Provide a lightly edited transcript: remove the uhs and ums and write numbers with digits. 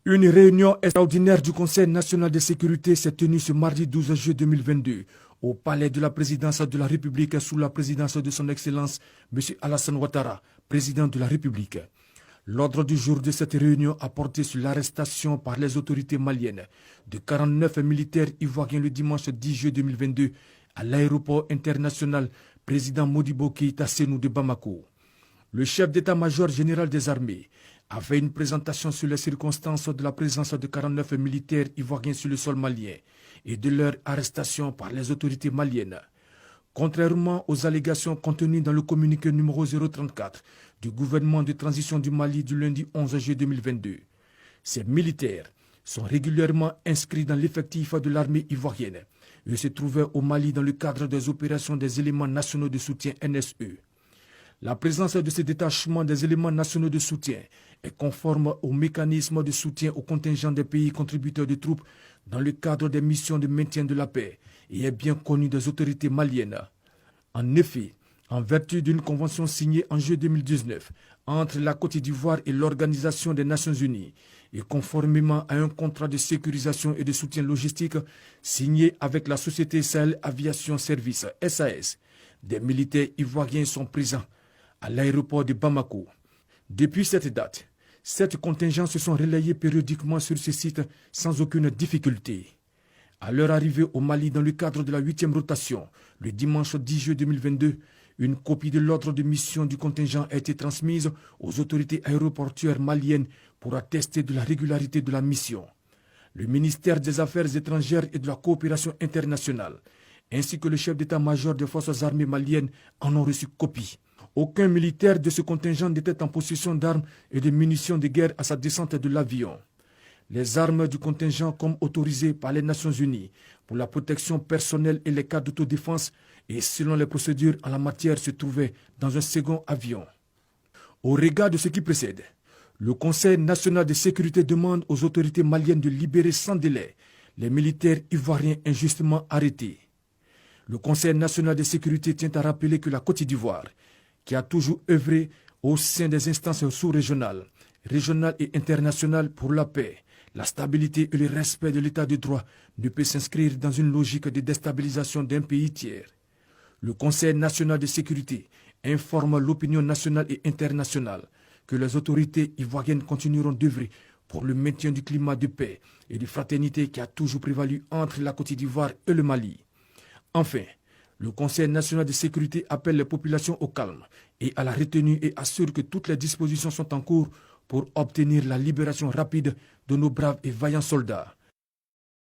Une réunion extraordinaire du Conseil national de sécurité s'est tenue ce mardi 12 juillet 2022 au palais de la présidence de la République sous la présidence de son Excellence M. Alassane Ouattara, président de la République. L'ordre du jour de cette réunion a porté sur l'arrestation par les autorités maliennes de 49 militaires ivoiriens le dimanche 10 juillet 2022 à l'aéroport international président Modibo Keïta Sénou de Bamako. Le chef d'état-major général des armées a fait une présentation sur les circonstances de la présence de 49 militaires ivoiriens sur le sol malien et de leur arrestation par les autorités maliennes. Contrairement aux allégations contenues dans le communiqué numéro 034 du gouvernement de transition du Mali du lundi 11 juillet 2022, ces militaires sont régulièrement inscrits dans l'effectif de l'armée ivoirienne et se trouvaient au Mali dans le cadre des opérations des éléments nationaux de soutien NSE. La présence de ces détachements des éléments nationaux de soutien est conforme au mécanisme de soutien au contingent des pays contributeurs de troupes dans le cadre des missions de maintien de la paix et est bien connu des autorités maliennes. En effet, en vertu d'une convention signée en juillet 2019 entre la Côte d'Ivoire et l'Organisation des Nations Unies et conformément à un contrat de sécurisation et de soutien logistique signé avec la société Sahel Aviation Service SAS, des militaires ivoiriens sont présents à l'aéroport de Bamako. Depuis cette date, 7 contingents se sont relayés périodiquement sur ce site sans aucune difficulté. À leur arrivée au Mali dans le cadre de la 8e rotation, le dimanche 10 juillet 2022, une copie de l'ordre de mission du contingent a été transmise aux autorités aéroportuaires maliennes pour attester de la régularité de la mission. Le ministère des Affaires étrangères et de la coopération internationale, ainsi que le chef d'état-major des forces armées maliennes en ont reçu copie. Aucun militaire de ce contingent n'était en possession d'armes et de munitions de guerre à sa descente de l'avion. Les armes du contingent, comme autorisées par les Nations Unies pour la protection personnelle et les cas d'autodéfense et selon les procédures en la matière, se trouvaient dans un second avion. Au regard de ce qui précède, le Conseil national de sécurité demande aux autorités maliennes de libérer sans délai les militaires ivoiriens injustement arrêtés. Le Conseil national de sécurité tient à rappeler que la Côte d'Ivoire, qui a toujours œuvré au sein des instances sous-régionales, régionales et internationales pour la paix, la stabilité et le respect de l'état de droit, ne peut s'inscrire dans une logique de déstabilisation d'un pays tiers. Le Conseil national de sécurité informe l'opinion nationale et internationale que les autorités ivoiriennes continueront d'œuvrer pour le maintien du climat de paix et de fraternité qui a toujours prévalu entre la Côte d'Ivoire et le Mali. Enfin, le Conseil national de sécurité appelle les populations au calme et à la retenue et assure que toutes les dispositions sont en cours pour obtenir la libération rapide de nos braves et vaillants soldats.